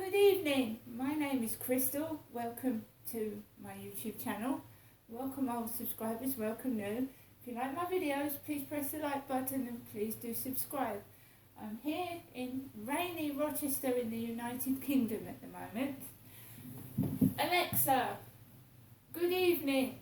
Good evening, my name is Crystal. Welcome to my YouTube channel. Welcome old subscribers, welcome new. If you like my videos, please press the like button and please do subscribe. I'm here in rainy Rochester in the United Kingdom at the moment. Alexa, good evening.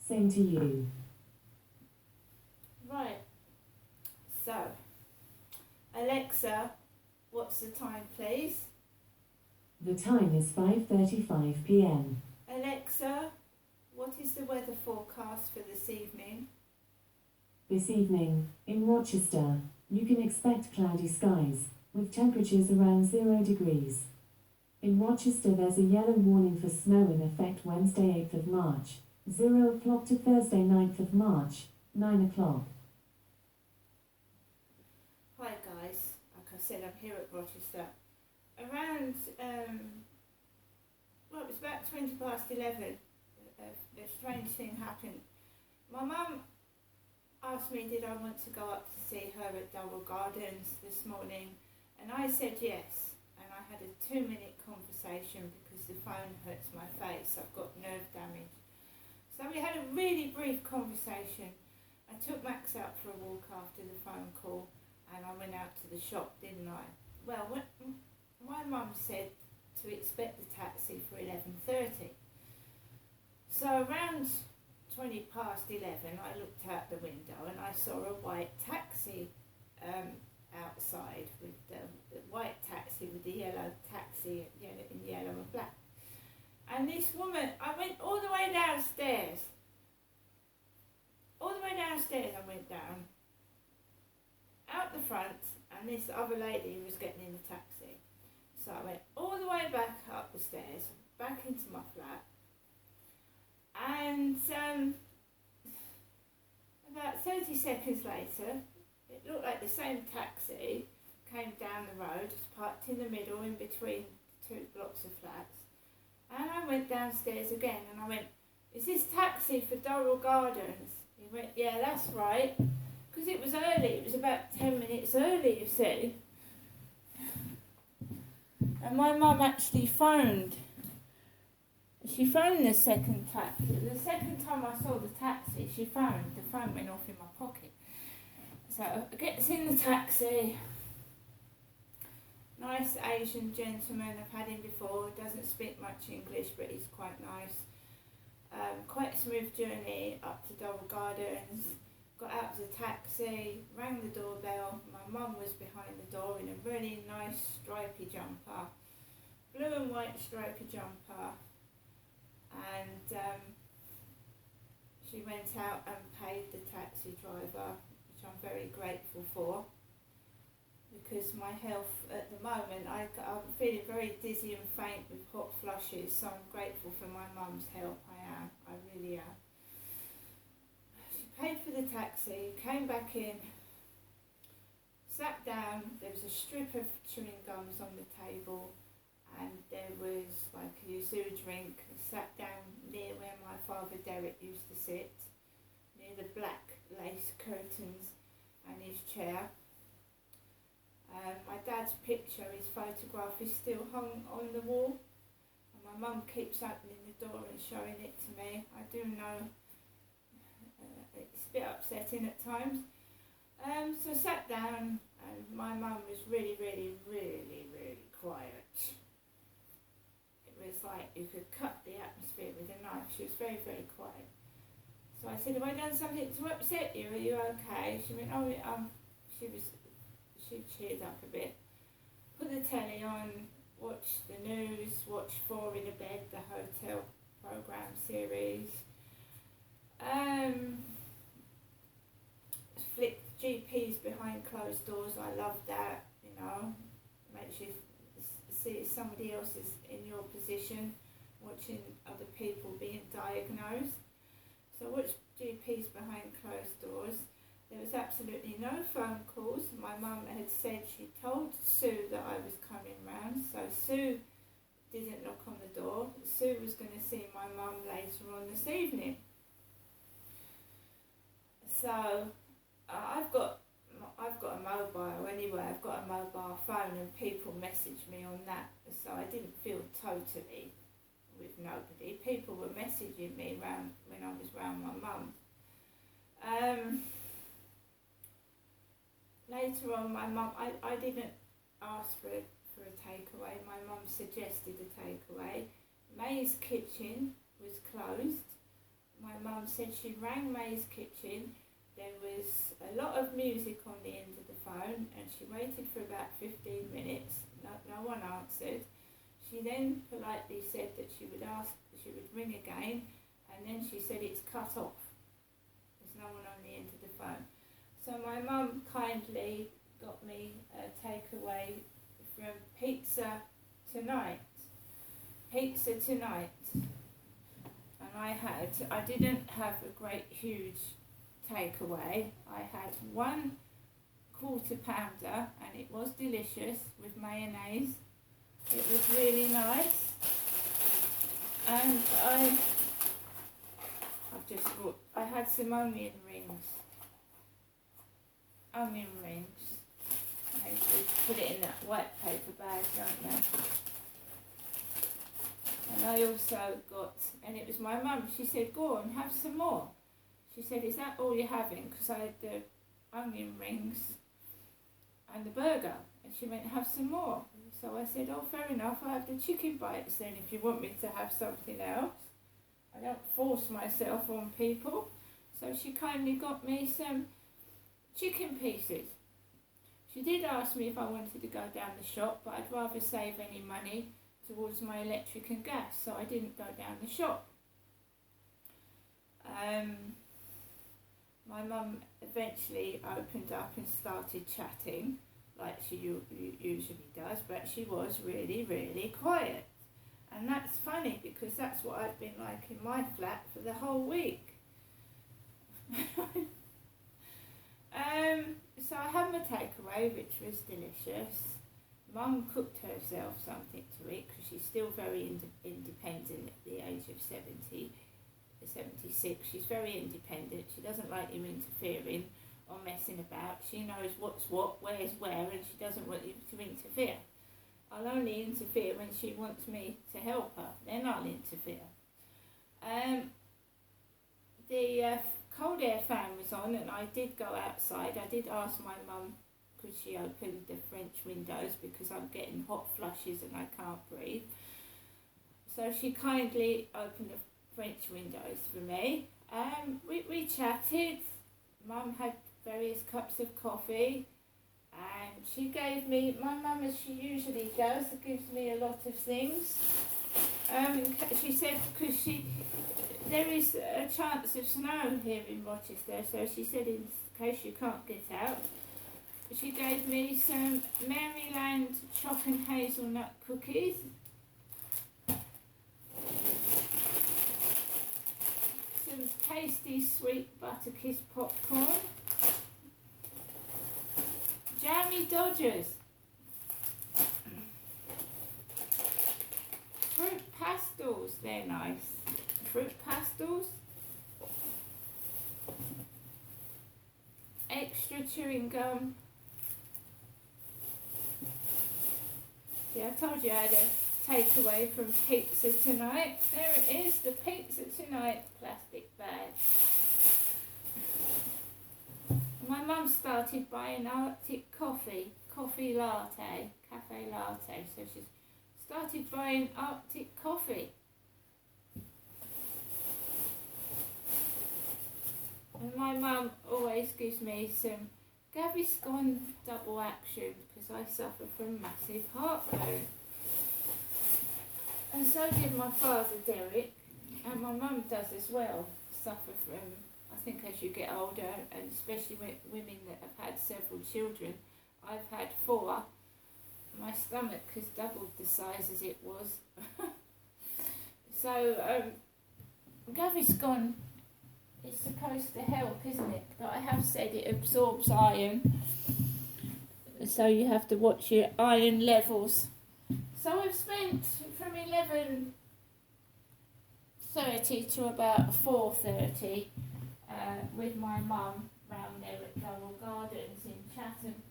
Same to you. Right, so Alexa, what's the time please? The time is 5:35 p.m. Alexa, what is the weather forecast for this evening? This evening, in Rochester, you can expect cloudy skies, with temperatures around 0 degrees. In Rochester there's a yellow warning for snow in effect Wednesday 8th of March, 0 o'clock to Thursday 9th of March, 9 o'clock. Hi guys, like I said, I'm here at Rochester. Around, well, it was about 20 past 11, a strange thing happened. My mum asked me did I want to go up to see her at Durrell Gardens this morning, and I said yes, and I had a 2-minute conversation because the phone hurts my face, I've got nerve damage. So we had a really brief conversation. I took Max out for a walk after the phone call, and I went out to the shop, didn't I? Well, my mum said to expect the taxi for 11:30. So around 20 past 11, I looked out the window and I saw a white taxi outside, with the white taxi with the yellow taxi in yellow and black. And this woman, I went all the way downstairs. All the way downstairs I went down, out the front, and this other lady was getting in the taxi. So I went all the way back up the stairs, back into my flat, and about 30 seconds later, it looked like the same taxi came down the road, parked in the middle in between 2 blocks of flats, and I went downstairs again and I went, is this taxi for Durrell Gardens? He went, yeah, that's right. Because it was early, it was about 10 minutes early, you see. And my mum actually phoned. She phoned the second taxi. The second time I saw the taxi, she phoned. The phone went off in my pocket. So I gets in the taxi. Nice Asian gentleman, I've had him before. Doesn't speak much English, but he's quite nice. Quite a smooth journey up to Durrell Gardens. Got out of the taxi, rang the doorbell. My mum was behind the door in a really nice stripy jumper, blue and white stripy jumper, and she went out and paid the taxi driver, which I'm very grateful for, because my health at the moment, I'm feeling very dizzy and faint with hot flushes, so I'm grateful for my mum's help. I really am. Paid for the taxi, came back in, sat down, there was a strip of chewing gums on the table, and there was like a yuzu drink. I sat down near where my father Derek used to sit, near the black lace curtains and his chair. My dad's picture, his photograph, is still hung on the wall, and my mum keeps opening the door and showing it to me. I do know it's a bit upsetting at times. So I sat down, and my mum was really, really, really, really quiet. It was like you could cut the atmosphere with a knife. She was very, very quiet. So I said, have I done something to upset you? Are you okay? She went, oh, she cheered up a bit. Put the telly on, watched the news, watched Four in a Bed, the hotel programme series. Flicked GPs behind closed doors. I love that, makes you see somebody else is in your position, watching other people being diagnosed. So watch GPs behind closed doors. There was absolutely no phone calls. My mum had said she told Sue that I was coming round, so Sue didn't knock on the door. Sue was going to see my mum later on this evening. So I've got a mobile anyway. I've got a mobile phone and people message me on that, so I didn't feel totally with nobody. People were messaging me round when I was round my mum. Later on, my mum, I didn't ask for a takeaway. My mum suggested a takeaway. May's Kitchen was closed. My mum said she rang May's Kitchen. There was a lot of music on the end of the phone, and she waited for about 15 minutes. No one answered. She then politely said that she would ring again, and then she said it's cut off. There's no one on the end of the phone. So my mum kindly got me a takeaway from Pizza Tonight. Pizza Tonight. And I didn't have a great huge takeaway. I had 1 quarter pounder, and it was delicious with mayonnaise. It was really nice. And I had some onion rings. They put it in that white paper bag, don't they? And I also got, and it was my mum, she said, go on, have some more. She said, is that all you're having? Because I had the onion rings and the burger. And she went, have some more. So I said, oh, fair enough, I'll have the chicken bites then if you want me to have something else. I don't force myself on people. So she kindly got me some chicken pieces. She did ask me if I wanted to go down the shop, but I'd rather save any money towards my electric and gas, so I didn't go down the shop. My mum eventually opened up and started chatting, like she usually does, but she was really, really quiet. And that's funny, because that's what I've been like in my flat for the whole week. So I had my takeaway, which was delicious. Mum cooked herself something to eat, because she's still very independent at the age of 76. She's very independent. She doesn't like you interfering or messing about. She knows what's what, where's where, and she doesn't want you to interfere. I'll only interfere when she wants me to help her. Then I'll interfere. The cold air fan was on, and I did go outside. I did ask my mum, could she open the French windows, because I'm getting hot flushes and I can't breathe. So she kindly opened the French windows for me. We chatted. Mum had various cups of coffee, and she gave me, my mum, as she usually does, gives me a lot of things. She said, because there is a chance of snow here in Rochester, so she said, in case you can't get out, she gave me some Maryland choc and hazelnut cookies. Some tasty sweet butter kiss popcorn. Jammy Dodgers. Fruit pastels, they're nice. Fruit pastels. Extra chewing gum. Yeah, I told you I had a takeaway from Pizza Tonight. There it is, the Pizza Tonight plastic bag. My mum started buying Arctic coffee latte, cafe latte. So she's started buying Arctic coffee. And my mum always gives me some Gaviscon double action, because I suffer from massive heartburn. And so did my father Derek, and my mum does as well, suffer from, I think as you get older, and especially with women that have had several children. I've had 4. My stomach has doubled the size as it was. So Gaviscon is supposed to help, isn't it? But I have said it absorbs iron, so you have to watch your iron levels. So I've spent from 11:30 to about 4:30 with my mum round there at Durrell Gardens in Chatham.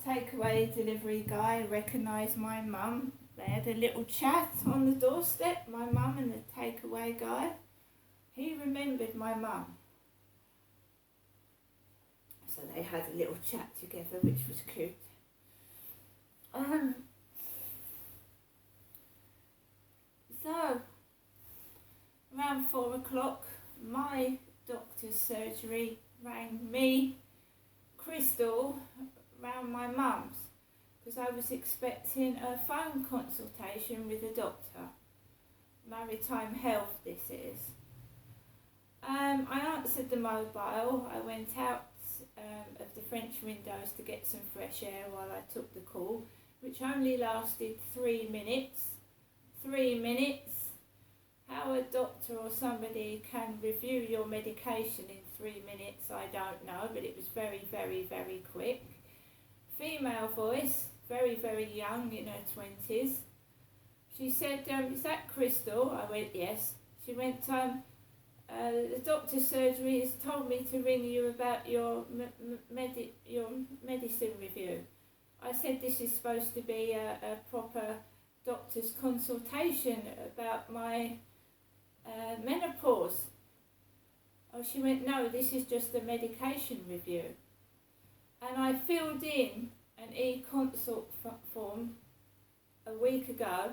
The takeaway delivery guy recognised my mum. They had a little chat on the doorstep, my mum and the takeaway guy. He remembered my mum. So they had a little chat together, which was cute. So, around 4 o'clock, my doctor's surgery rang me, Crystal, round my mum's, because I was expecting a phone consultation with a doctor. Maritime Health, this is. I answered the mobile. I went out of the French windows to get some fresh air while I took the call, which only lasted 3 minutes. 3 minutes. How a doctor or somebody can review your medication in 3 minutes, I don't know, but it was very, very, very quick. Female voice, very, very young, in her 20s. She said, is that Crystal? I went, yes. She went, the doctor's surgery has told me to ring you about your medicine review. I said this is supposed to be a proper doctor's consultation about my menopause. Oh, she went, no, this is just a medication review. And I filled in an e-consult form a week ago,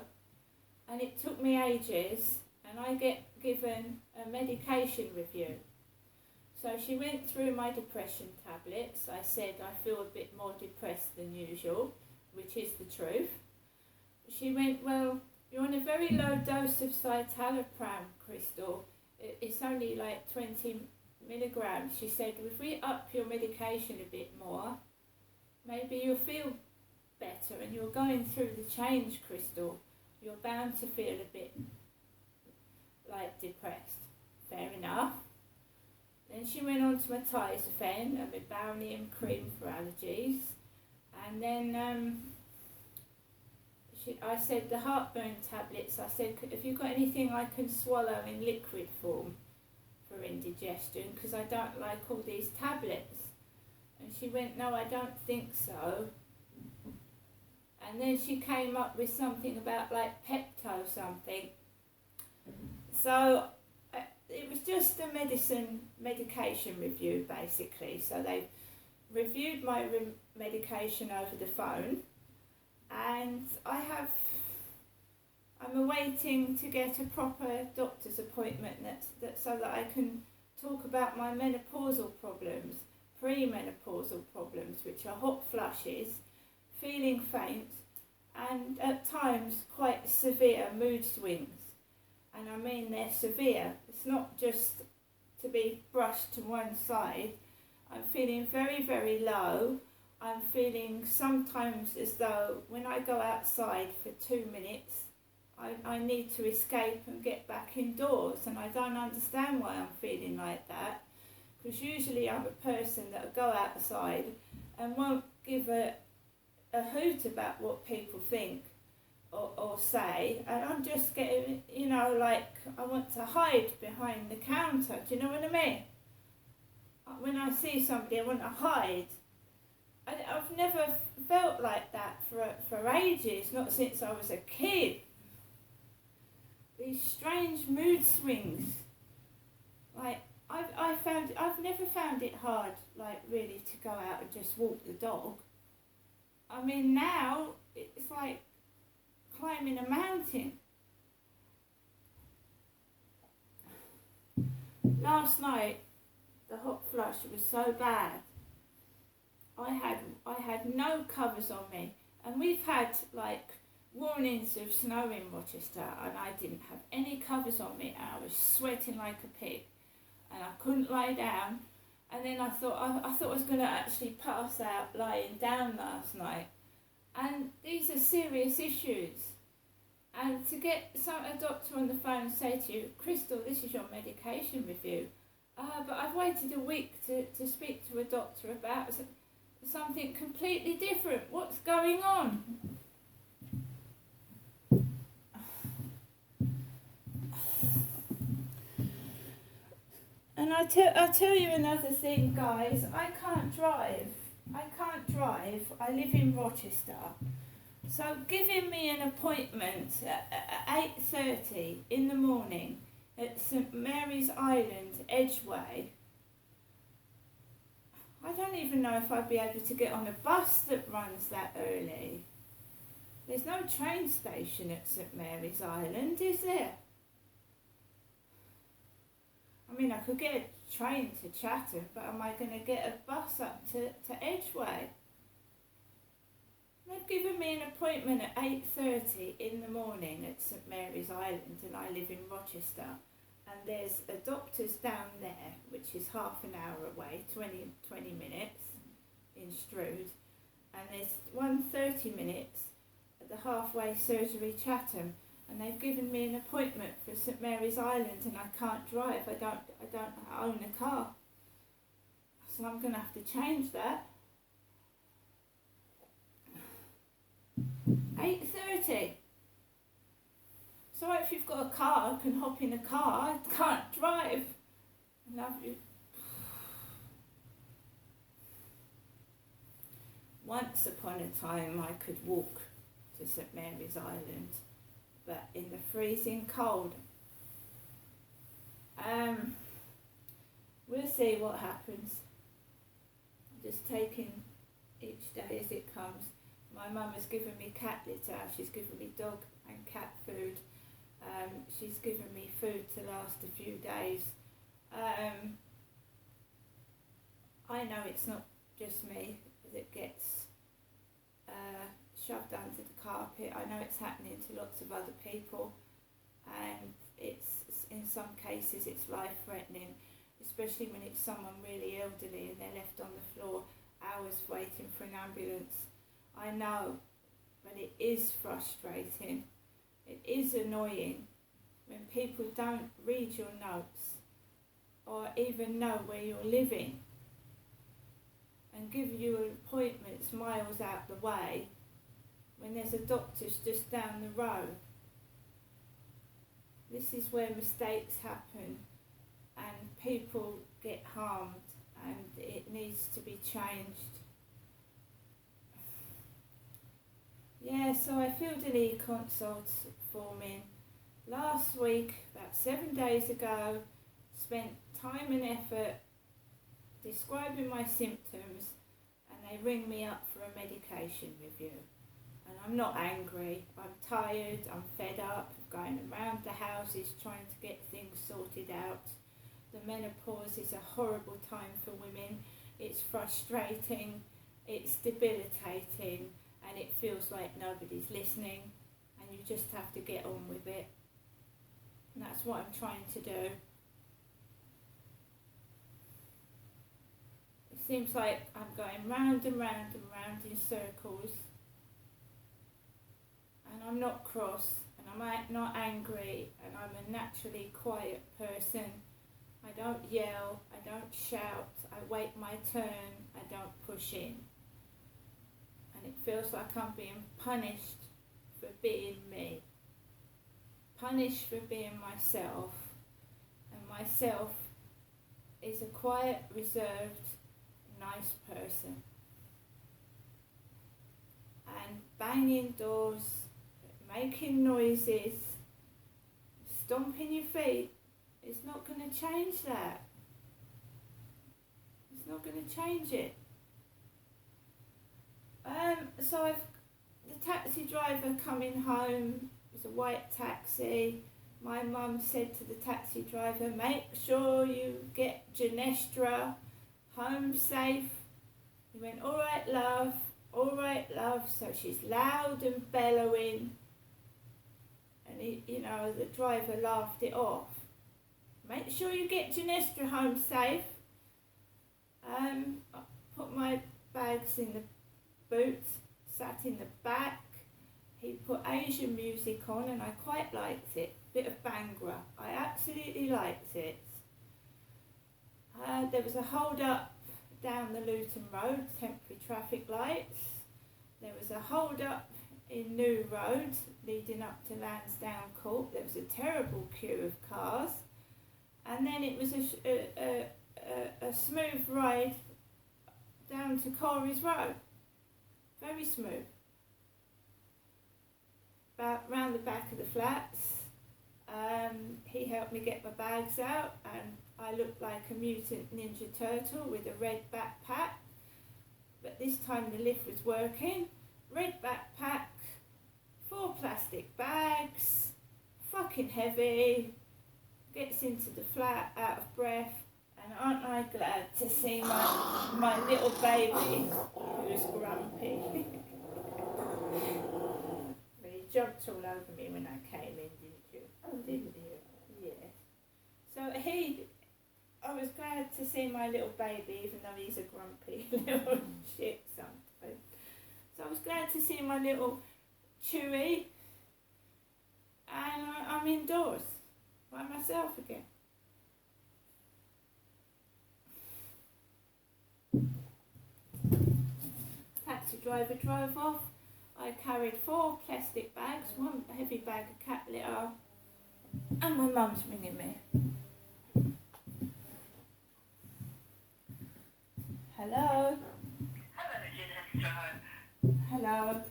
and it took me ages, and I get given a medication review. So she went through my depression tablets. I said I feel a bit more depressed than usual, which is the truth. She went, well, you're on a very low dose of citalopram, Crystal. It's only like 20 milligrams. She said, if we up your medication a bit more, maybe you'll feel better, and you're going through the change, Crystal. You're bound to feel a bit like depressed. Fair enough. Then she went on to my Tizafen and my Barium cream for allergies. And then I said the heartburn tablets, I said, have you got anything I can swallow in liquid form for indigestion? Because I don't like all these tablets. And she went, no, I don't think so. And then she came up with something about like Pepto something. So it was just a medication review, basically. So they reviewed my medication over the phone, and I'm awaiting to get a proper doctor's appointment so that I can talk about my menopausal problems, premenopausal problems, which are hot flushes, feeling faint, and at times quite severe mood swings. And I mean they're severe. It's not just to be brushed to one side. I'm feeling very, very low. I'm feeling sometimes as though when I go outside for 2 minutes, I need to escape and get back indoors. And I don't understand why I'm feeling like that. Because usually I'm a person that'll go outside and won't give a hoot about what people think or say, and I'm just getting, like I want to hide behind the counter. Do you know what I mean? When I see somebody, I want to hide. I've never felt like that for ages, not since I was a kid. These strange mood swings. Like, I've never found it hard, like, really, to go out and just walk the dog. I mean, now, it's like climbing a mountain. Last night, the hot flush was so bad. I had no covers on me, and we've had like warnings of snow in Rochester, and I didn't have any covers on me, and I was sweating like a pig, and I couldn't lie down. And then I thought I was going to actually pass out lying down last night. And these are serious issues. And to get a doctor on the phone and say to you, Crystal, this is your medication review. But I've waited a week to speak to a doctor about something completely different. What's going on? And I'll tell you another thing, guys. I can't drive. I live in Rochester. So giving me an appointment at 8:30 in the morning at St Mary's Island, Edgware, I don't even know if I'd be able to get on a bus that runs that early. There's no train station at St Mary's Island, is there? I mean, I could get a train to Chatham, but am I going to get a bus up to Edgware? They've given me an appointment at 8:30 in the morning at St Mary's Island, and I live in Rochester. And there's a doctor's down there, which is half an hour away, 20 minutes in Strood. And there's 30 minutes at the halfway surgery Chatham. And they've given me an appointment for St Mary's Island, and I can't drive. I don't own a car. So I'm going to have to change that. 8:30. So if you've got a car, I can hop in a car. I can't drive. I love you. Once upon a time I could walk to St Mary's Island, but in the freezing cold. We'll see what happens. I'm just taking each day as it comes. My mum has given me cat litter. She's given me dog and cat food. She's given me food to last a few days. I know it's not just me that gets shoved under the carpet. I know it's happening to lots of other people, and it's in some cases it's life-threatening, especially when it's someone really elderly and they're left on the floor hours waiting for an ambulance. I know, but it is frustrating. It is annoying when people don't read your notes or even know where you're living and give you appointments miles out the way when there's a doctor's just down the road. This is where mistakes happen and people get harmed, and it needs to be changed. Yeah, so I filled an e-consult form in last week, about 7 days ago, spent time and effort describing my symptoms, and they ring me up for a medication review. And I'm not angry, I'm tired, I'm fed up of going around the houses trying to get things sorted out. The menopause is a horrible time for women. It's frustrating, it's debilitating, and it feels like nobody's listening, and you just have to get on with it. And that's what I'm trying to do. It seems like I'm going round and round and round in circles, and I'm not cross, and I'm not angry, and I'm a naturally quiet person. I don't yell, I don't shout, I wait my turn, I don't push in. And it feels like I'm being punished for being me. Punished for being myself. And myself is a quiet, reserved, nice person. And banging doors, making noises, stomping your feet, it's not going to change that. It's not going to change it. So the taxi driver coming home, it was a white taxi. My mum said to the taxi driver, make sure you get Genestra home safe. He went, all right love. So she's loud and bellowing. And the driver laughed it off. Make sure you get Genestra home safe. I put my bags in the boot, sat in the back. He put Asian music on and I quite liked it. Bit of Bhangra. I absolutely liked it. There was a hold up down the Luton Road, temporary traffic lights. There was a hold up in New Road leading up to Lansdowne Court. There was a terrible queue of cars. And then it was a smooth ride down to Corey's Road. Very smooth. About round the back of the flats. He helped me get my bags out, and I looked like a mutant ninja turtle with a red backpack. But this time the lift was working. Red backpack, 4 plastic bags, fucking heavy. Gets into the flat, out of breath, and aren't I glad to see my little baby who's grumpy. But he jumped all over me when I came in, didn't you? Didn't you? Yes. So I was glad to see my little baby, even though he's a grumpy little shit sometimes. So I was glad to see my little Chewy, and I'm indoors by myself again. Taxi driver drove off. I carried 4 plastic bags, 1 heavy bag of cat litter, and my mum's ringing me. Hello? Hello, Mrs. Hello?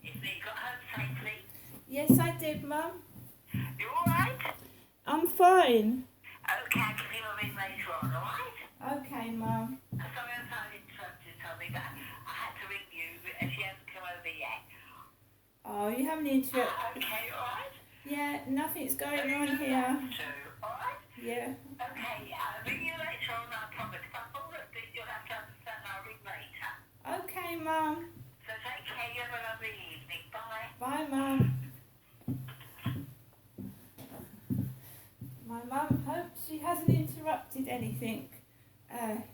Is me got home safely? Yes, I did, Mum. You alright? I'm fine. Okay, I'll give you a ring later on, alright? Okay, Mum. Sorry I'm sorry to tell me that. I had to ring you if she hasn't come over yet. Oh, you haven't interrupted. Okay, alright? Yeah, nothing's going on here. Alright? Yeah. Okay, I'll ring you later on, I promise. If I fall a bit, you'll have to understand I'll ring later. Okay, Mum. So take care, you have a lovely evening. Bye. Bye, Mum. My mum hopes she hasn't interrupted anything.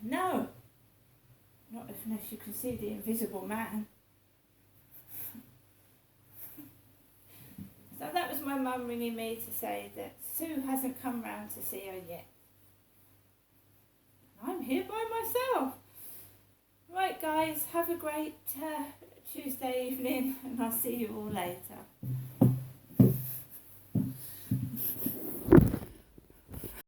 No. Not unless you can see the invisible man. So that was my mum ringing me to say that Sue hasn't come round to see her yet. I'm here by myself. Right, guys, have a great Tuesday evening, and I'll see you all later.